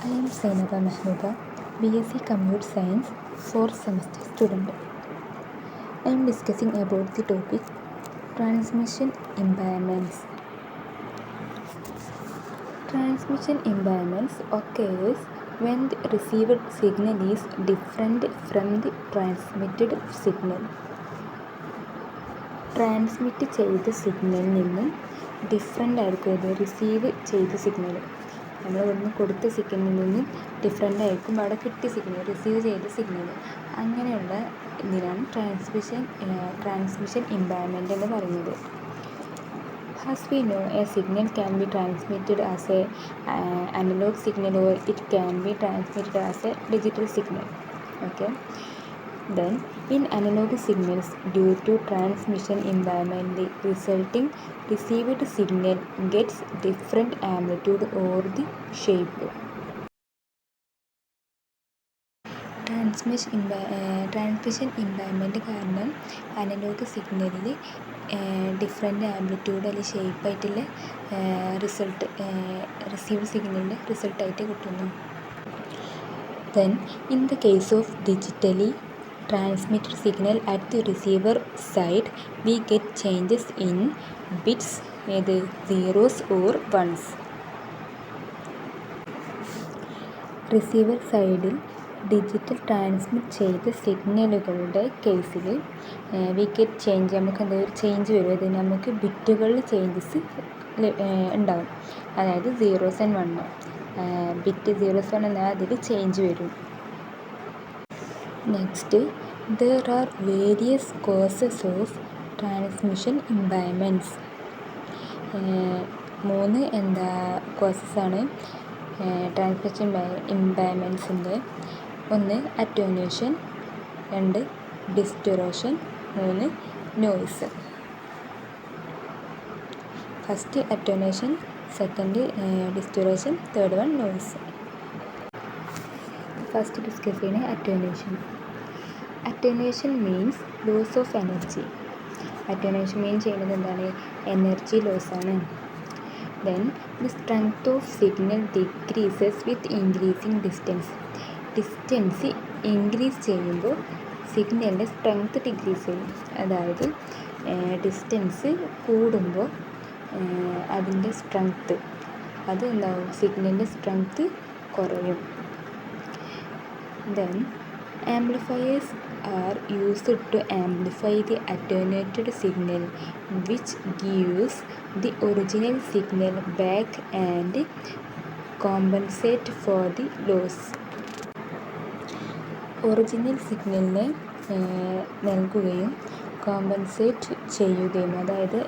I am Zainaba Mahmooda, BSc Computer Science, 4th semester student. I am discussing about the topic transmission impairments. Transmission impairments occurs when the received signal is different from the transmitted signal. Transmit ചെയ്ത സിഗ്നലിൽ നിന്നും different ആയിരിക്കും ഇത് receive ചെയ്ത signal. നമ്മൾ ഇവിടുന്ന് കൊടുത്ത സിഗ്നലിൽ നിന്നും ഡിഫറെൻ്റ് ആയിരിക്കും അവിടെ കിട്ടിയ സിഗ്നൽ, റിസീവ് ചെയ്ത സിഗ്നൽ. അങ്ങനെയുള്ള ഇതിനാണ് ട്രാൻസ്മിഷൻ ഇമ്പയർമെൻ്റ് എന്ന് പറയുന്നത്. As we know, a signal can be transmitted as a analog signal or it can be transmitted as a digital signal. Okay. Then, in analog signals, due to transmission impairment, the resulting received signal gets different amplitude or the shape. Transmission impairment കാരണം analogue സിഗ്നലിൽ different amplitude അല്ലെങ്കിൽ ഷേപ്പായിട്ടുള്ള result received സിഗ്നലിൻ്റെ റിസൾട്ടായിട്ട് കിട്ടുന്നു. Then in the case of digitally transmitted signal at the receiver side, we get changes in bits, either zeros or ones. Receiver സൈഡിൽ digital transmit ചെയ്ത സിഗ്നലുകളുടെ കേസിൽ we get change, നമുക്ക് എന്തെങ്കിലും change വരും. അത് നമുക്ക് ബിറ്റുകളിൽ ചേഞ്ചസ് ഉണ്ടാകും. അതായത് 0s and 1. ബിറ്റ് 0s 1 എന്നാൽ അതിൽ ചേഞ്ച് വരും. Next, there are various causes of transmission impairments. 3 കോസസാണ് ട്രാൻസ്മിഷൻ ഇമ്പയർമെൻറ്റ്സിൻ്റെ. 1 attenuation, 2 distortion, 3 noise. First attenuation, second distortion, third one noise. First discuss ചെയ്യുന്നത് attenuation. Attenuation means loss of energy. Attenuation mean ചെയ്യുന്നത് എന്താണ്? Energy ലോസാണ്. Then the strength of signal decreases with increasing distance. Distance increase ചെയ്യുമ്പോൾ സിഗ്നലിൻ്റെ strength decrease ചെയ്യും. അതായത് distance കൂടുമ്പോൾ അതിൻ്റെ സ്ട്രെങ്ത് അത് എന്താവും? സിഗ്നലിൻ്റെ സ്ട്രെങ്ത് കുറയും. Then amplifiers are used to amplify the attenuated signal, which gives the original signal back and compensate for the loss. Original സിഗ്നലിനെ നൽകുകയും കോമ്പൻസേറ്റ് ചെയ്യുകയും, അതായത്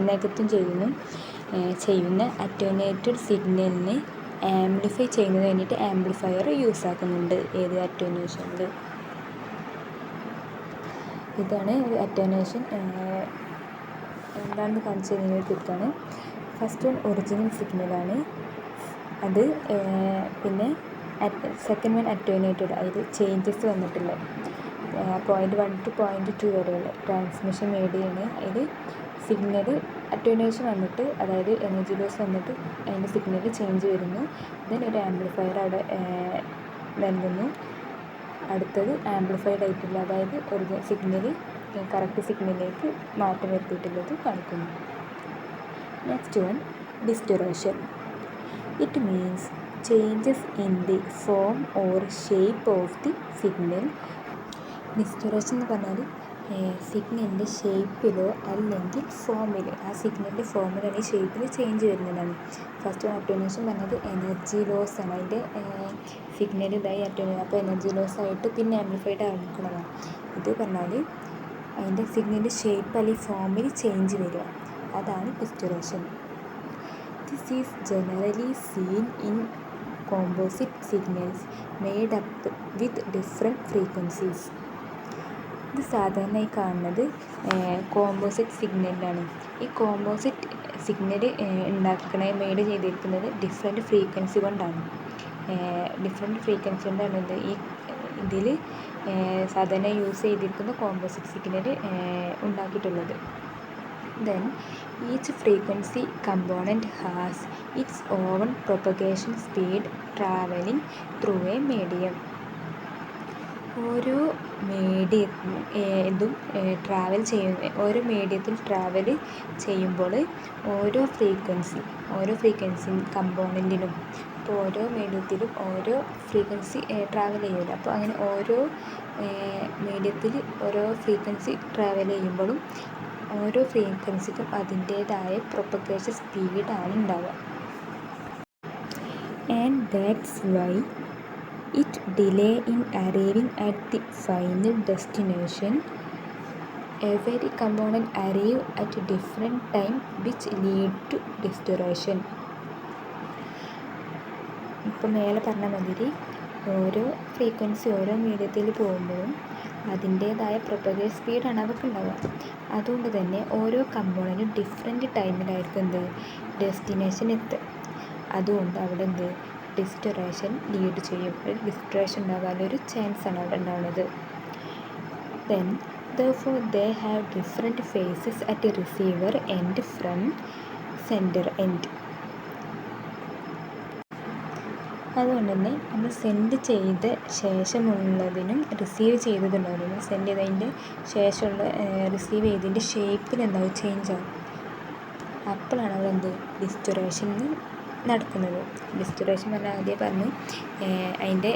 നികത്തും ചെയ്യുന്ന അറ്റോനേറ്റഡ് സിഗ്നലിനെ ആംപ്ലിഫൈ ചെയ്യുന്നതിന് വേണ്ടിയിട്ട് ആംപ്ലിഫയർ യൂസ് ആക്കുന്നുണ്ട്. ഏത് അറ്റോനുവേഷനിൽ. ഇതാണ് അറ്റോനുവേഷൻ എന്താണെന്ന് കാണിച്ചു തരുന്ന ടിപ്പാണ്. ഫസ്റ്റ് വൺ ഒറിജിനൽ സിഗ്നലാണ്. അത് പിന്നെ സെക്കൻഡ് വൺ അറ്റോനേറ്റഡ്, അതിൽ ചേഞ്ചസ് വന്നിട്ടില്ല. 0.1 to 0.2 വരെയുള്ള ട്രാൻസ്മിഷൻ മീഡിയാണ്. അതിൽ സിഗ്നൽ അറ്റോനുവേഷൻ വന്നിട്ട്, അതായത് എനർജി ലോസ് വന്നിട്ട് അതിൻ്റെ സിഗ്നൽ ചേഞ്ച് വരുന്നു. ദെൻ ഒരു ആംപ്ലിഫയർ അവിടെ നൽകുന്നു. അടുത്തത് ആംപ്ലിഫൈഡ് ആയിട്ടുള്ള, അതായത് ഒരു സിഗ്നൽ കറക്റ്റ് സിഗ്നലിലേക്ക് മാറ്റം വരുത്തിയിട്ടുള്ളത് കാണിക്കുന്നു. Next one distortion. It means changes in the form or shape of the signal. Distortion എന്ന് പറഞ്ഞാൽ സിഗ്നലിൻ്റെ ഷേപ്പിലോ അല്ലെങ്കിൽ ഫോമിൽ, ആ സിഗ്നലിൻ്റെ ഫോമിൽ അല്ലെങ്കിൽ ഷേപ്പിൽ ചേഞ്ച് വരുന്നതാണ്. ഫസ്റ്റ് അറ്റോനുവേഷൻ പറഞ്ഞത് എനർജി ലോസ് ആണ്. അതിൻ്റെ സിഗ്നൽ ഇതായി അപ്പോൾ എനർജി ലോസ് ആയിട്ട് പിന്നെ ആംപ്ലിഫൈഡ് ആയിരിക്കുന്നതാണ്. ഇത് പറഞ്ഞാൽ അതിൻ്റെ സിഗ്നലിൻ്റെ ഷേപ്പ് അല്ലെങ്കിൽ ഫോമിൽ ചേഞ്ച് വരിക, അതാണ് distortion. This is generally scene in composite signals made up with different frequencies. ഇത് സാധാരണയായി കാണുന്നത് കോമ്പോസിറ്റ് സിഗ്നലിലാണ്. ഈ കോമ്പോസിറ്റ് സിഗ്നൽ മെയ്ഡ് ചെയ്തിരിക്കുന്നത് ഡിഫറെൻറ്റ് ഫ്രീക്വൻസി കൊണ്ടാണ്. ഡിഫറെൻറ്റ് ഫ്രീക്വൻസി കൊണ്ടാണ് ഇതിൽ സാധാരണ യൂസ് ചെയ്തിരിക്കുന്ന കോമ്പോസിറ്റ് സിഗ്നൽ ഉണ്ടാക്കിയിട്ടുള്ളത്. Then Each frequency component has its own propagation speed traveling through a medium. ഓരോ മീഡിയത്തിൽ ട്രാവൽ ചെയ്യുമ്പോൾ ഓരോ ഫ്രീക്വൻസി കമ്പോണൻറ്റിനും ഇപ്പോൾ ഓരോ മീഡിയത്തിലും ഓരോ ഫ്രീക്വൻസി ട്രാവൽ ചെയ്യുമല്ലോ. അപ്പോൾ അങ്ങനെ ഓരോ മീഡിയത്തിൽ ഓരോ ഫ്രീക്വൻസി ട്രാവൽ ചെയ്യുമ്പോഴും ഓരോ ഫ്രീക്വൻസിക്കും അതിൻ്റേതായ പ്രൊപ്പഗേഷൻ സ്പീഡാണ് ഉണ്ടാവുക. And that's why it delay in arriving at the final destination. Every component arrive at a different time which lead to distortion. ഇപ്പോൾ മേലെ പറഞ്ഞ മാതിരി ഓരോ ഫ്രീക്വൻസി ഓരോ മീഡിയത്തിൽ പോകുമ്പോഴും അതിൻ്റേതായ പ്രൊപ്പഗേഷൻ സ്പീഡാണ് അവർക്ക് ഉണ്ടാവുക. അതുകൊണ്ട് തന്നെ ഓരോ കമ്പോണൻറ്റും ഡിഫറെൻറ്റ് ടൈമിലായിരിക്കും ഡെസ്റ്റിനേഷൻ എത്തുക. അതുകൊണ്ട് അവിടെ ഡിസ്റ്റോറേഷൻ ലീഡ് ചെയ്യും. ഒരു ഡിസ്റ്റോറേഷൻ ഉണ്ടാകാനൊരു ചാൻസാണ് അവിടെ ഉണ്ടാവുന്നത്. Then therefore they have different phases at a receiver end from sender end. അതുകൊണ്ട് തന്നെ നമ്മൾ സെൻഡ് ചെയ്ത ശേഷമുള്ളതിനും റിസീവ് ചെയ്തതുണ്ടാവും. സെൻഡ് ചെയ്തതിൻ്റെ ശേഷമുള്ള റിസീവ് ചെയ്തതിൻ്റെ ഷേപ്പിൽ എന്താവും ചേഞ്ച് ആവും. അപ്പോഴാണ് അവിടെ ഡിസ്റ്റോറേഷൻ നടക്കുന്നത്. ഡിസ്റ്റോറേഷൻ പറഞ്ഞാൽ ആദ്യം പറഞ്ഞു അതിൻ്റെ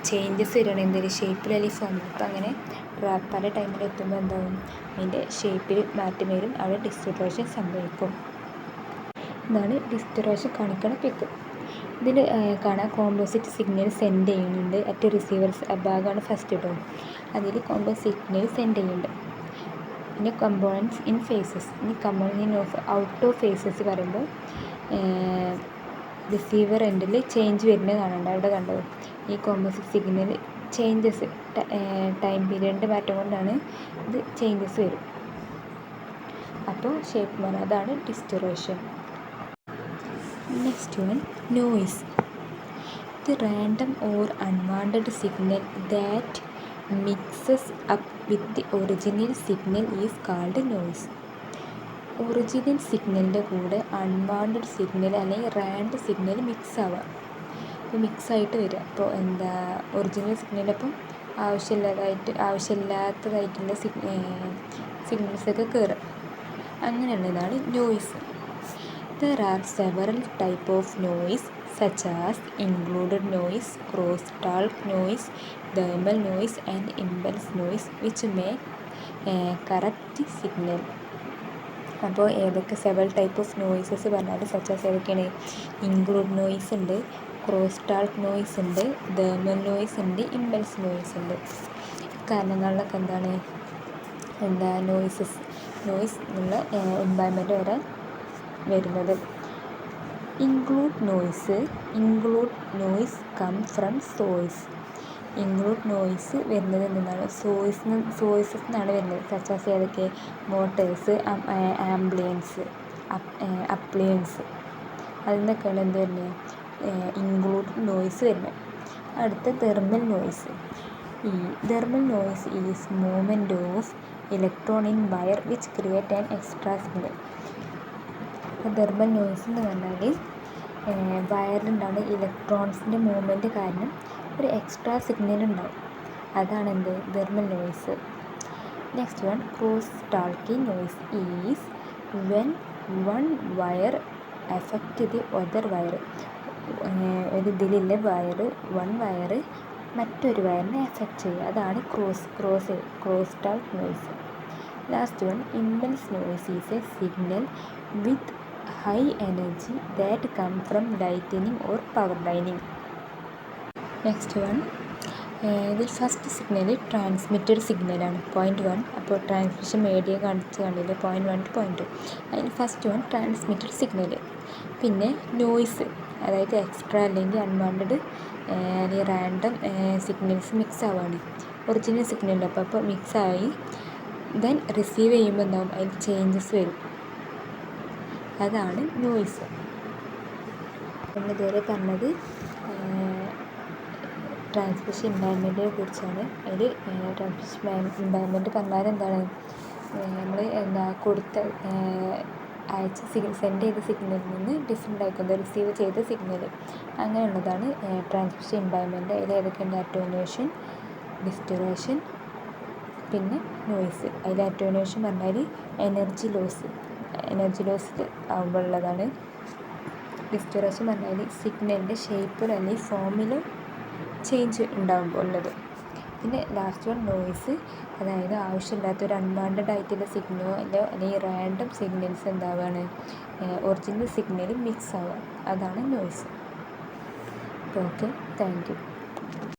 ചേഞ്ചസ് വരികയാണ് എന്തെങ്കിലും ഷേപ്പിൽ അല്ലെങ്കിൽ ഫോമിൽ. അപ്പോൾ അങ്ങനെ പല ടൈമിൽ എത്തുമ്പോൾ എന്താവും അതിൻ്റെ ഷേപ്പിൽ മാറ്റം വരും. അവിടെ ഡിസ്റ്റോറേഷൻ സംഭവിക്കും. ഇതാണ് ഡിസ്റ്റോറേഷൻ കാണിക്കുന്ന പിക്ക്. ഇതിൽ കാണാം കോമ്പോസിറ്റ് സിഗ്നൽ സെൻഡ് ചെയ്യുന്നുണ്ട് അറ്റ് റിസീവേഴ്സ് ഭാഗമാണ് ഫസ്റ്റ് കേട്ടോ. അതിൽ കോമ്പോസിറ്റ് സിഗ്നൽ സെൻഡ് ചെയ്യുന്നുണ്ട്. പിന്നെ കമ്പോണൻസ് ഇൻ ഫേസസ്. ഇനി components in out of phases പറയുമ്പോൾ റിസീവർ എൻഡിൽ ചേഞ്ച് വരുന്നത് കാണണ്ട. അവിടെ കണ്ടത് ഈ കോമ്പോസിറ്റ് സിഗ്നൽ ചേഞ്ചസ് ടൈം പീരിയഡിൻ്റെ മാറ്റം കൊണ്ടാണ് ഇത് ചേഞ്ചസ് വരും. അപ്പോൾ ഷേപ്പ് മാറും. അതാണ് distortion. Next one noise. The random or unwanted signal that mixes up with the original signal is called noise. Original സിഗ്നലിൻ്റെ കൂടെ അൺവാണ്ടഡ് സിഗ്നൽ അല്ലെങ്കിൽ റാൻഡം സിഗ്നൽ മിക്സ് ആവുക. അപ്പോൾ മിക്സായിട്ട് വരിക. അപ്പോൾ ഒറിജിനൽ സിഗ്നലപ്പം ആവശ്യമില്ലാത്തതായിട്ടുള്ള സിഗ്നൽസൊക്കെ കയറുക. അങ്ങനെയുള്ളതാണ് noise. There are several types of noise such as included noise, crosstalk noise, thermal noise and impulse noise which may corrupt the signal. അപ്പോൾ ഏതൊക്കെ several type of noises പറഞ്ഞാൽ such as ഏതൊക്കെയാണ്? Induced noise ഉണ്ട്, crosstalk noise ഉണ്ട്, thermal noise ഉണ്ട്, impulse noise ഉണ്ട്. കാരണങ്ങളിലൊക്കെ noise എന്നുള്ള എൻവയൺമെൻറ്റ് വരെ വരുന്നത്. Induced noise come from source. Induced noise വരുന്നത് എന്താണ്? സോഴ്സസ് നിന്നാണ് വരുന്നത്. സച്ചാസ് ഏതൊക്കെ? മോട്ടേഴ്സ്, അപ്ലയൻസ് അതിൽ നിന്നൊക്കെയാണ് എന്ത് വരുന്നത്? ഇൻക്ലൂഡ് നോയ്സ് വരുന്നത്. അടുത്ത തെർമൽ നോയ്സ്. ഈ thermal noise is movement of electron in wire which create an extra signal. അപ്പോൾ തെർമൽ നോയ്സ് എന്ന് പറഞ്ഞാൽ വയറിലുണ്ടാവുന്ന ഇലക്ട്രോൺസിൻ്റെ മൂവ്മെൻറ്റ് കാരണം ഒരു എക്സ്ട്രാ സിഗ്നൽ ഉണ്ടാവും. അതാണ് thermal noise. Next one crosstalking noise is when one wire effect the other wire. ഒരു ഇതിലുള്ള one wire മറ്റൊരു വയറിനെ എഫക്റ്റ് ചെയ്യുക. അതാണ് crosstalk noise. Last one impulse noise is a signal with high energy that come from lightning or power lining. Next one ഇതിൽ first signal transmitted സിഗ്നലാണ് 0.1. അപ്പോൾ transmission media കണ്ടില്ല 0.1 to 0.2. അതിൽ ഫസ്റ്റ് വൺ ട്രാൻസ്മിറ്റഡ് സിഗ്നൽ. പിന്നെ noise അതായത് extra അല്ലെങ്കിൽ unwanted അല്ലെങ്കിൽ random signals mix ആവുകയാണ്. ഒറിജിനൽ സിഗ്നലിൻ്റെ അപ്പോൾ മിക്സായി ദെൻ റിസീവ് ചെയ്യുമ്പോൾ എന്താവും? അതിൽ ചേഞ്ചസ് വരും. അതാണ് നോയ്സ്. നമ്മൾ ഇതുവരെ പറഞ്ഞത് ട്രാൻസ്മിഷൻ എൻവയൺമെൻറ്റിനെ കുറിച്ചാണ്. അതിൽ ട്രാൻസ്മിഷൻ എൻവയൺമെൻറ്റ് പറഞ്ഞാൽ എന്താണ്? നമ്മൾ കൊടുത്ത അയച്ച സെൻഡ് ചെയ്ത സിഗ്നലിൽ നിന്ന് ഡിഫറെൻ്റ് ആയിരിക്കും റിസീവ് ചെയ്ത സിഗ്നൽ. അങ്ങനെയുള്ളതാണ് transmission environment. അതിൽ ഏതൊക്കെയുണ്ട്? അറ്റോനുവേഷൻ, ഡിസ്റ്റോർഷൻ, പിന്നെ നോയ്സ്. അതിൽ അറ്റോനുവേഷൻ പറഞ്ഞാൽ എനർജി ലോസ് ആകുമ്പോഴുള്ളതാണ്. ഡിസ്റ്റോർഷൻ പറഞ്ഞാൽ സിഗ്നലിൻ്റെ ഷേപ്പിലോ അല്ലെങ്കിൽ ഫോമിലോ ചേഞ്ച് ഉണ്ടാകുമ്പോൾ ഉള്ളത്. പിന്നെ ലാസ്റ്റ് വൺ നോയ്സ്, അതായത് ആവശ്യമില്ലാത്ത ഒരു അൺവാണ്ടഡ് ആയിട്ടുള്ള സിഗ്നലോ അല്ലെങ്കിൽ റാൻഡം സിഗ്നൽസ് എന്താവുകയാണ് ഒറിജിനൽ സിഗ്നൽ മിക്സ് ആവുക, അതാണ് നോയ്സ്. Okay, thank you.